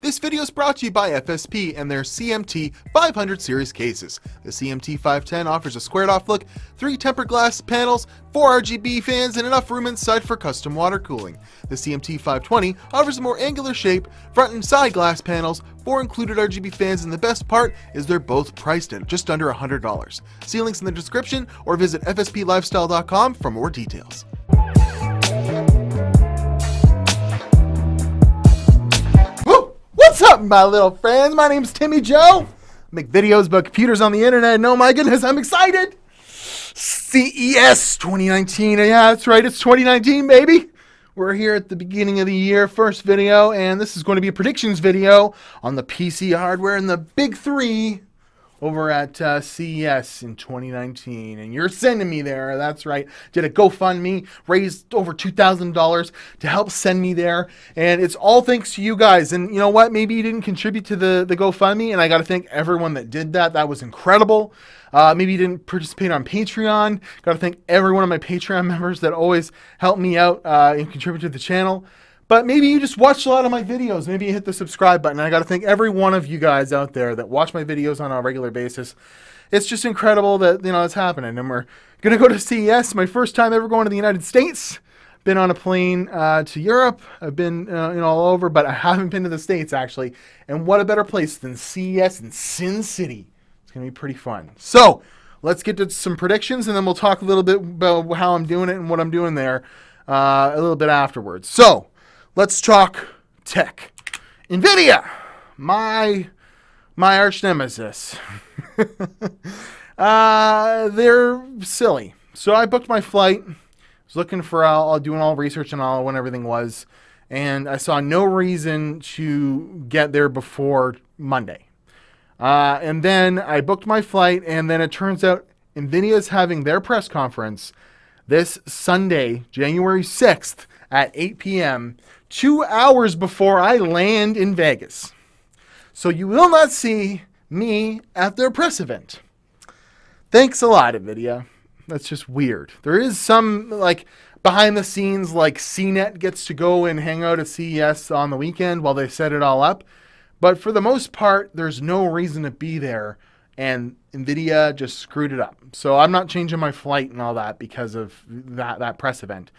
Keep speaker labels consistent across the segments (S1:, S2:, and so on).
S1: This video is brought to you by FSP and their CMT 500 series cases. The CMT 510 offers a squared off look, 3 tempered glass panels, 4 RGB fans, and enough room inside for custom water cooling. The CMT 520 offers a more angular shape, front and side glass panels, 4 included RGB fans, and the best part is they're both priced at just under $100. See links in the description or visit fsplifestyle.com for more details. What's up, my little friends? My name's Timmy Joe. I make videos about computers on the internet, and oh my goodness, I'm excited. CES 2019. Yeah, that's right, it's 2019, baby. We're here at the beginning of the year, first video, and this is going to be a predictions video on the PC hardware and the big three over at CES in 2019. And you're sending me there, that's right. Did a GoFundMe, raised over $2,000 to help send me there. And it's all thanks to you guys. And you know what? Maybe you didn't contribute to the GoFundMe, and I got to thank everyone that did that. That was incredible. Maybe you didn't participate on Patreon. Got to thank every one of my Patreon members that always help me out and contribute to the channel. But maybe you just watched a lot of my videos. Maybe you hit the subscribe button. I got to thank every one of you guys out there that watch my videos on a regular basis. It's just incredible that, you know, it's happening. And we're going to go to CES. My first time ever going to the United States. Been on a plane to Europe. I've been you know, all over, but I haven't been to the States, actually. And what a better place than CES in Sin City. It's going to be pretty fun. So let's get to some predictions, and then we'll talk a little bit about how I'm doing it and what I'm doing there a little bit afterwards. So let's talk tech. Nvidia, my arch nemesis. They're silly. So I booked my flight. Was looking for doing all research and all when everything was, and I saw no reason to get there before Monday. And then I booked my flight, and then it turns out Nvidia's having their press conference this Sunday, January 6th at 8 p.m., 2 hours before I land in Vegas. So you will not see me at their press event. Thanks a lot, Nvidia. That's just weird. There is some, like, behind the scenes, like, CNET gets to go and hang out at CES on the weekend while they set it all up. But for the most part, there's no reason to be there, and Nvidia just screwed it up. So I'm not changing my flight and all that because of that press event.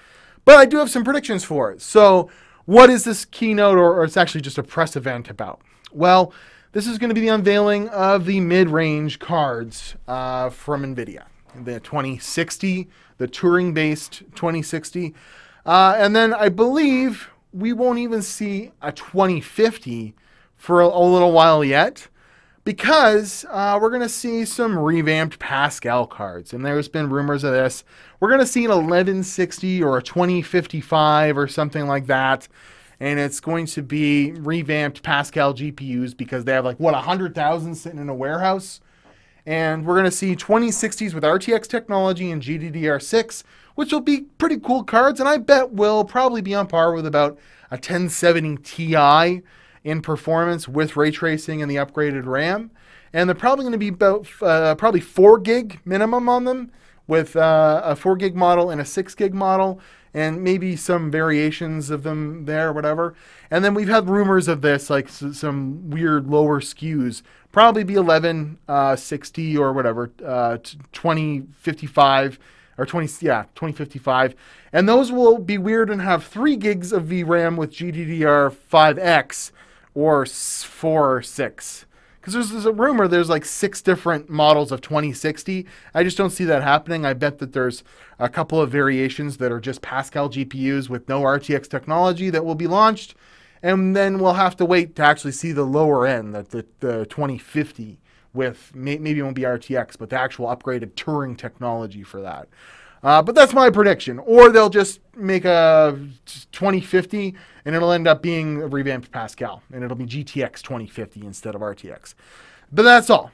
S1: But I do have some predictions for it. So what is this keynote, or it's actually just a press event about? Well, this is going to be the unveiling of the mid-range cards from Nvidia. The 2060, the Turing-based 2060. And then I believe we won't even see a 2050 for a little while yet, because we're going to see some revamped Pascal cards. And there's been rumors of this. We're going to see an 1160 or a 2055 or something like that. And it's going to be revamped Pascal GPUs because they have, like, what, 100,000 sitting in a warehouse. And we're going to see 2060s with RTX technology and GDDR6, which will be pretty cool cards. And I bet will probably be on par with about a 1070 Ti in performance with ray tracing and the upgraded RAM. And they're probably going to be about probably 4 gig minimum on them, with a 4 gig model and a 6 gig model, and maybe some variations of them there, whatever. And then we've had rumors of this, like some weird lower SKUs, probably be 1160 or whatever, 2055 or 2055. And those will be weird and have 3 gigs of VRAM with GDDR5X or 4 or 6. Because there's a rumor there's like 6 different models of 2060. I just don't see that happening. I bet that there's a couple of variations that are just Pascal GPUs with no RTX technology that will be launched. And then we'll have to wait to actually see the lower end, the 2050, with maybe it won't be RTX, but the actual upgraded Turing technology for that. But that's my prediction. Or they'll just make a 2050 and it'll end up being a revamped Pascal, and it'll be GTX 2050 instead of RTX. But that's all.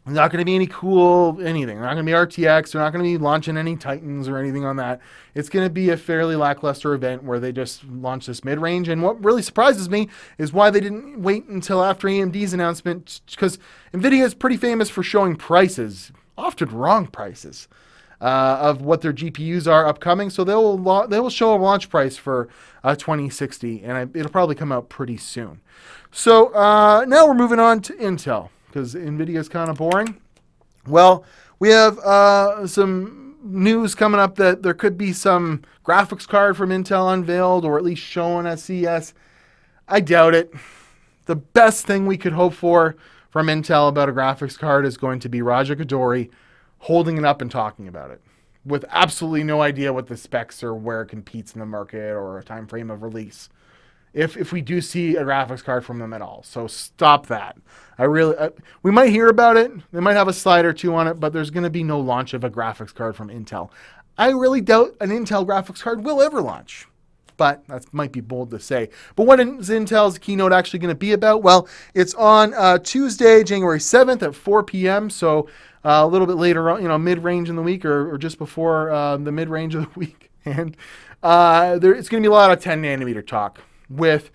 S1: There's not going to be any cool anything. They're not going to be RTX. They're not going to be launching any Titans or anything on that. It's going to be a fairly lackluster event where they just launch this mid-range. And what really surprises me is why they didn't wait until after AMD's announcement, because NVIDIA is pretty famous for showing prices, often wrong prices. of what their GPUs are upcoming. So they will show a launch price for 2060, and it'll probably come out pretty soon. So now we're moving on to Intel, because Nvidia is kind of boring. Well, we have some news coming up that there could be some graphics card from Intel unveiled, or at least shown at CES. I doubt it. The best thing we could hope for from Intel about a graphics card is going to be Raja Koduri holding it up and talking about it, with absolutely no idea what the specs or where it competes in the market or a time frame of release, if we do see a graphics card from them at all. So stop that. We might hear about it. They might have a slide or two on it, but there's going to be no launch of a graphics card from Intel. I really doubt an Intel graphics card will ever launch, but that might be bold to say. But what is Intel's keynote actually going to be about? Well, it's on Tuesday, January 7th at 4 p.m., so a little bit later on, mid-range in the week, or just before the mid-range of the week. And it's going to be a lot of 10 nanometer talk with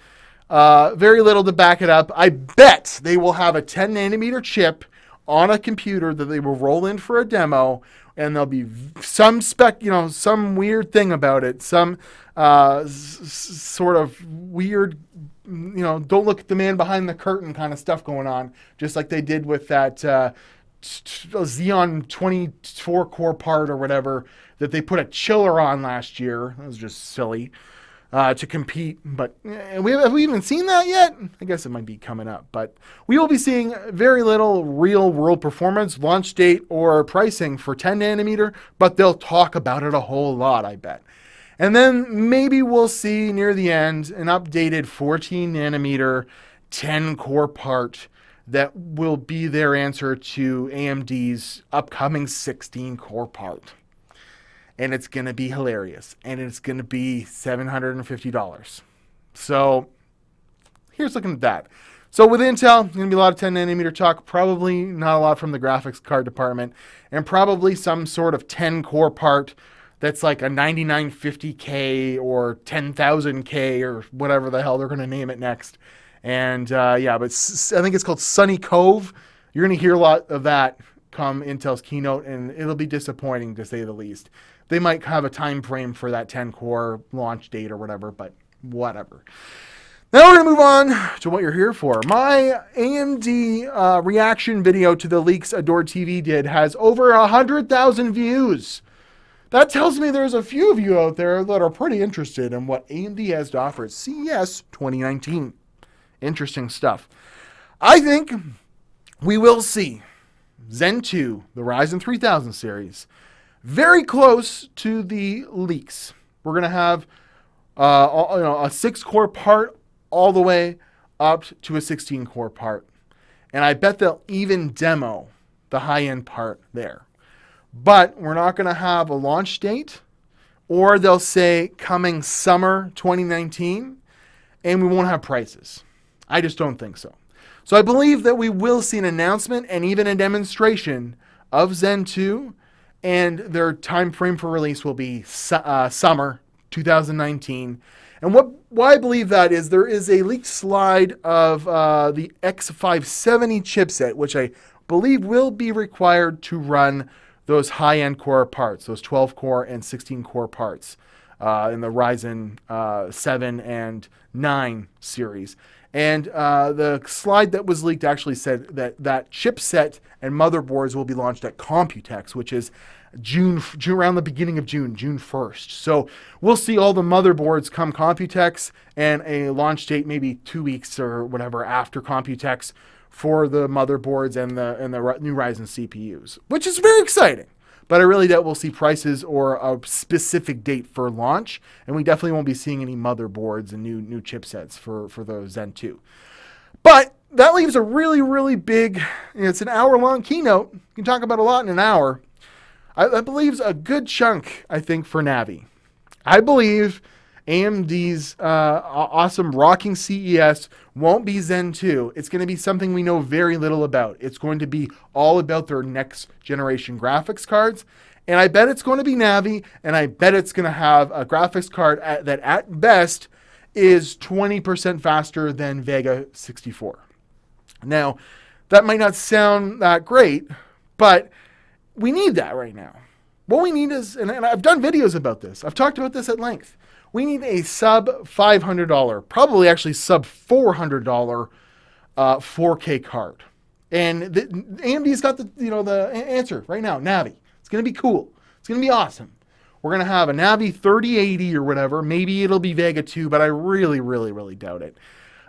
S1: very little to back it up. I bet they will have a 10 nanometer chip on a computer that they will roll in for a demo, and there'll be some some weird thing about it, some sort of weird, don't look at the man behind the curtain kind of stuff going on, just like they did with that Xeon 24 core part or whatever that they put a chiller on last year. That was just silly to compete. But have we even seen that yet? I guess it might be coming up. But we will be seeing very little real world performance, launch date, or pricing for 10 nanometer, but they'll talk about it a whole lot, I bet. And then maybe we'll see near the end an updated 14 nanometer 10 core part that will be their answer to AMD's upcoming 16 core part. And it's going to be hilarious. And it's going to be $750. So here's looking at that. So with Intel, there's going to be a lot of 10 nanometer talk. Probably not a lot from the graphics card department. And probably some sort of 10 core part that's like a 9950K or 10,000K or whatever the hell they're going to name it next. And yeah, but I think it's called Sunny Cove. You're going to hear a lot of that come Intel's keynote, and it'll be disappointing to say the least. They might have a time frame for that 10 core launch date or whatever, but whatever. Now we're going to move on to what you're here for. My AMD reaction video to the leaks Adore TV did has over 100,000 views. That tells me there's a few of you out there that are pretty interested in what AMD has to offer at CES 2019. Interesting stuff. I think we will see Zen 2, the Ryzen 3000 series, very close to the leaks. We're going to have a 6-core part all the way up to a 16-core part. And I bet they'll even demo the high-end part there. But we're not going to have a launch date, or they'll say coming summer 2019, and we won't have prices. I just don't think so. So I believe that we will see an announcement and even a demonstration of Zen 2, and their time frame for release will be summer 2019. And why I believe that is there is a leaked slide of the X570 chipset, which I believe will be required to run those high-end core parts, those 12-core and 16-core parts in the Ryzen 7 and 9 series. And the slide that was leaked actually said that that chipset and motherboards will be launched at Computex, which is June around the beginning of June 1st. So we'll see all the motherboards come Computex, and a launch date maybe 2 weeks or whatever after Computex for the motherboards and the new Ryzen CPUs, which is very exciting. But I really doubt we'll see prices or a specific date for launch, and we definitely won't be seeing any motherboards and new chipsets for the Zen 2. But that leaves a really, really big, it's an hour-long keynote. You can talk about a lot in an hour. That believes a good chunk, I think, for Navi. I believe AMD's awesome rocking CES won't be Zen 2. It's going to be something we know very little about. It's going to be all about their next generation graphics cards. And I bet it's going to be Navi, and I bet it's going to have a graphics card that at best is 20% faster than Vega 64. Now, that might not sound that great, but we need that right now. What we need is, and I've done videos about this. I've talked about this at length. We need a sub $500, probably actually sub $400 4K card. And AMD's got the answer right now, Navi. It's going to be cool. It's going to be awesome. We're going to have a Navi 3080 or whatever. Maybe it'll be Vega 2, but I really, really, really doubt it.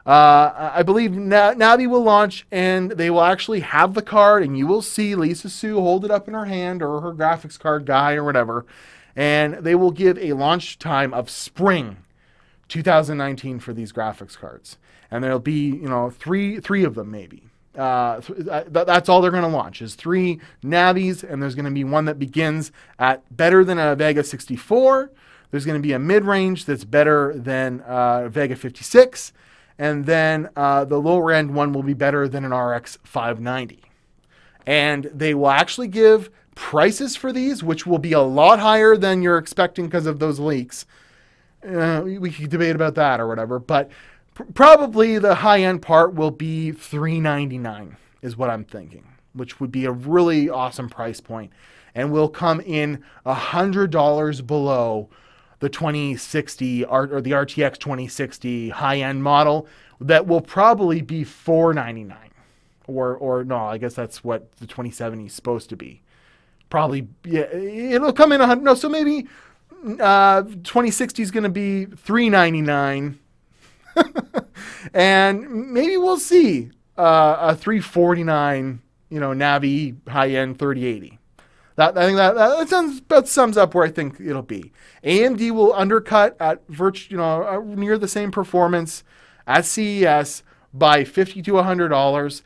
S1: I believe Navi will launch, and they will actually have the card, and you will see Lisa Su hold it up in her hand, or her graphics card guy or whatever, and they will give a launch time of spring 2019 for these graphics cards. And there'll be, three of them maybe. That's all they're going to launch is 3 Navis, and there's going to be one that begins at better than a Vega 64. There's going to be a mid-range that's better than Vega 56, and then the lower end one will be better than an RX 590. And they will actually give prices for these, which will be a lot higher than you're expecting because of those leaks. We could debate about that or whatever, but probably the high-end part will be $399 is what I'm thinking, which would be a really awesome price point, and will come in $100 below the 2060 or the RTX 2060 high-end model that will probably be $499, or no, I guess that's what the 2070 is supposed to be. Probably, yeah, it'll come in $100. No, so maybe 2060 is going to be $399. And maybe we'll see a $349, Navi high-end 3080. I think that sums up where I think it'll be. AMD will undercut at near the same performance at CES by $50 to $100,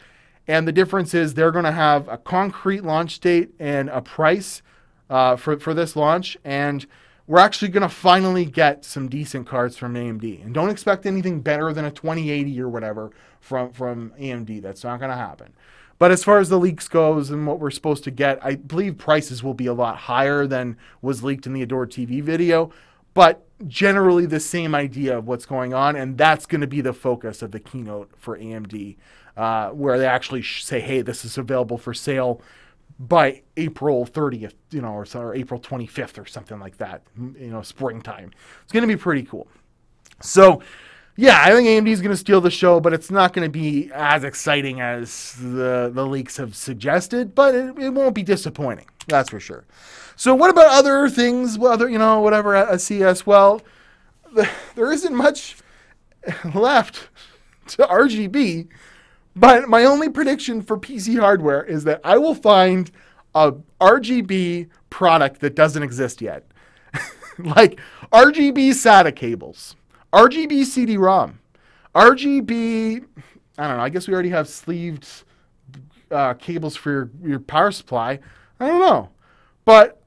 S1: and the difference is they're going to have a concrete launch date and a price for this launch, and we're actually going to finally get some decent cards from AMD. And don't expect anything better than a 2080 or whatever from AMD. That's not going to happen. But as far as the leaks goes and what we're supposed to get, I believe prices will be a lot higher than was leaked in the Adore TV video. But generally the same idea of what's going on. And that's going to be the focus of the keynote for AMD, where they actually say, hey, this is available for sale by April 30th, or April 25th or something like that, springtime. It's going to be pretty cool. So, yeah, I think AMD is going to steal the show, but it's not going to be as exciting as the leaks have suggested, but it won't be disappointing. That's for sure. So what about other things, whatever at CES? Well, there isn't much left to RGB. But my only prediction for PC hardware is that I will find a RGB product that doesn't exist yet. Like RGB SATA cables, RGB CD-ROM, RGB, I don't know, I guess we already have sleeved cables for your power supply. I don't know. But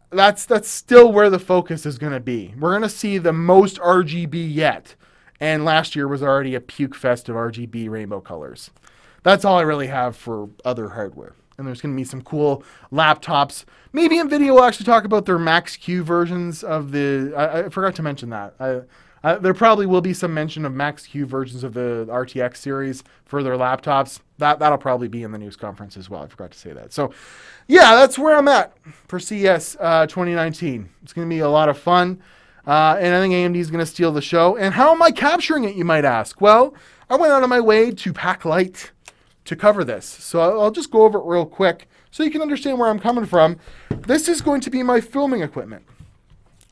S1: that's still where the focus is going to be. We're going to see the most RGB yet. And last year was already a puke fest of RGB rainbow colors. That's all I really have for other hardware. And there's going to be some cool laptops. Maybe Nvidia will actually talk about their Max-Q versions of the... I forgot to mention that. There probably will be some mention of Max-Q versions of the RTX series for their laptops. That'll probably be in the news conference as well. I forgot to say that. So, yeah, that's where I'm at for CES 2019. It's going to be a lot of fun. And I think AMD is going to steal the show. And how am I capturing it, you might ask? Well, I went out of my way to pack light to cover this. So I'll just go over it real quick so you can understand where I'm coming from. This is going to be my filming equipment.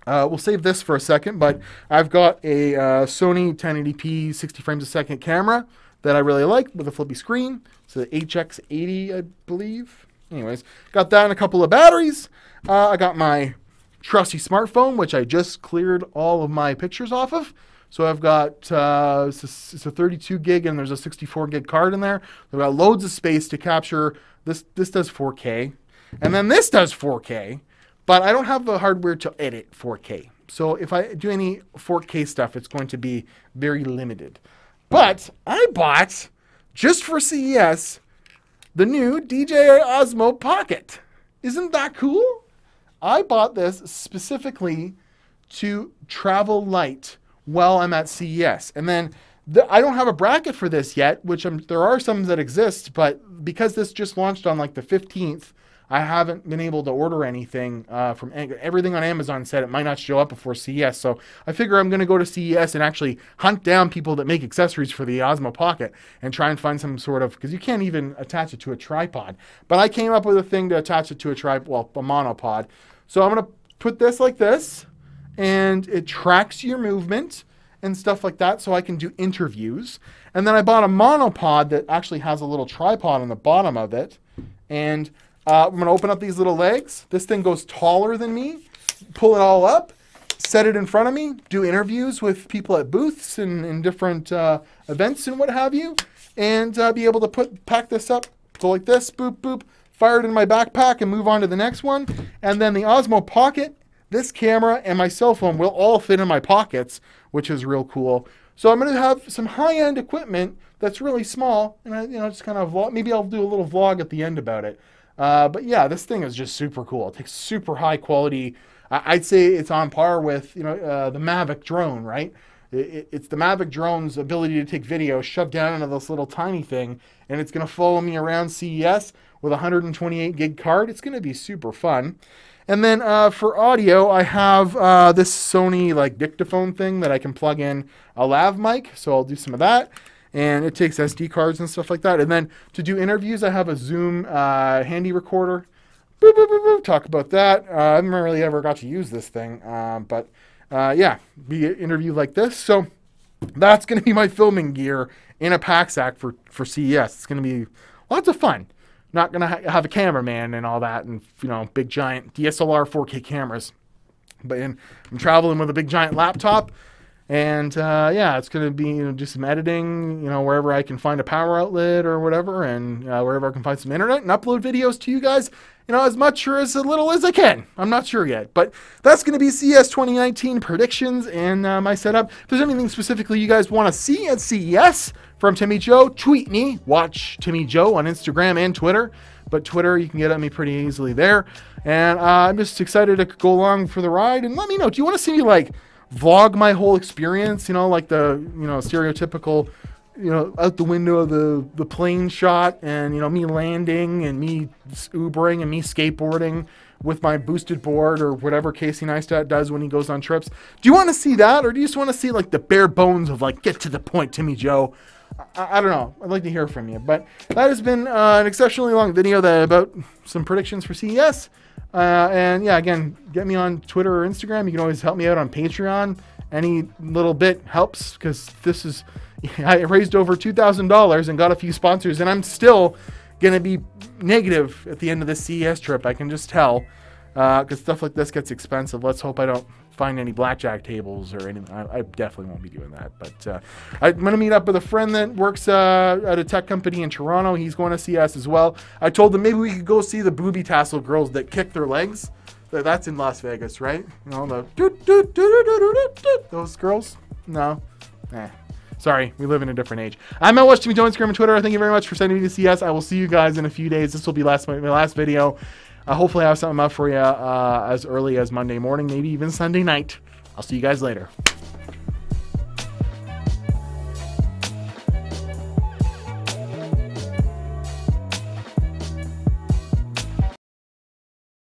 S1: We'll save this for a second, but I've got a Sony 1080p 60 frames a second camera that I really like with a flippy screen. It's the HX80, I believe. Anyways, got that and a couple of batteries. I got my trusty smartphone, which I just cleared all of my pictures off of. So I've got, it's a 32 gig and there's a 64 gig card in there. I've got loads of space to capture. This does 4K. And then this does 4K, but I don't have the hardware to edit 4K. So if I do any 4K stuff, it's going to be very limited. But I bought, just for CES, the new Dji Osmo Pocket. Isn't that cool? I bought this specifically to travel light while I'm at CES. And then I don't have a bracket for this yet, which there are some that exist, but because this just launched on like the 15th, I haven't been able to order anything from everything on Amazon said it might not show up before CES. So I figure I'm going to go to CES and actually hunt down people that make accessories for the Osmo Pocket and try and find some sort of, because you can't even attach it to a tripod. But I came up with a thing to attach it to a a monopod. So I'm going to put this like this, and it tracks your movement and stuff like that, so I can do interviews. And then I bought a monopod that actually has a little tripod on the bottom of it. And I'm going to open up these little legs. This thing goes taller than me. Pull it all up, set it in front of me, do interviews with people at booths and in different events and what have you, and be able to pack this up. So like this, boop, boop, fire it in my backpack and move on to the next one. And then the Osmo Pocket, this camera, and my cell phone will all fit in my pockets, which is real cool. So I'm going to have some high-end equipment that's really small, and I, just kind of vlog. Maybe I'll do a little vlog at the end about it. But yeah, this thing is just super cool. It takes super high quality. I'd say it's on par with the Mavic drone, right? It's the Mavic drone's ability to take video shoved down into this little tiny thing, and it's going to follow me around CES with a 128 gig card. It's going to be super fun. And then for audio, I have this Sony like dictaphone thing that I can plug in a lav mic, so I'll do some of that. And it takes SD cards and stuff like that. And then to do interviews, I have a Zoom handy recorder. Boop, boop, boop, boop. Talk about that. I haven't really ever got to use this thing, but yeah, be an interview like this. So that's going to be my filming gear in a pack sack for CES. It's going to be lots of fun. Not going to have a cameraman and all that, and big giant DSLR 4K cameras. But I'm traveling with a big giant laptop, and yeah, it's going to be do some editing, wherever I can find a power outlet or whatever, and wherever I can find some internet, and upload videos to you guys, as much or as little as I can. I'm not sure yet, but that's going to be CES 2019 predictions and my setup. If there's anything specifically you guys want to see at CES from Timmy Joe, tweet me. Watch Timmy Joe on Instagram and Twitter, but Twitter, you can get at me pretty easily there. And I'm just excited to go along for the ride, and let me know, do you want to see me like vlog my whole experience, like the stereotypical out the window of the plane shot, and me landing and me Ubering and me skateboarding with my boosted board or whatever Casey Neistat does when he goes on trips? Do you want to see that, or do you just want to see like the bare bones of like get to the point, Timmy Joe? I don't know. I'd like to hear from you. But that has been an exceptionally long video about some predictions for CES. And yeah, again, get me on Twitter or Instagram. You can always help me out on Patreon. Any little bit helps, because this is, I raised over $2,000 and got a few sponsors, and I'm still going to be negative at the end of this CES trip. I can just tell, because stuff like this gets expensive. Let's hope I don't find any blackjack tables or anything. I definitely won't be doing that. But I'm going to meet up with a friend that works at a tech company in Toronto. He's going to CES as well. I told him maybe we could go see the booby tassel girls that kick their legs. That's in Las Vegas, right? Those girls? No. Sorry, we live in a different age. I'm at Timmy Joe on Instagram and Twitter. Thank you very much for sending me to CES. I will see you guys in a few days. This will be my last video. Hopefully I have something up for you as early as Monday morning, maybe even Sunday night. I'll see you guys later.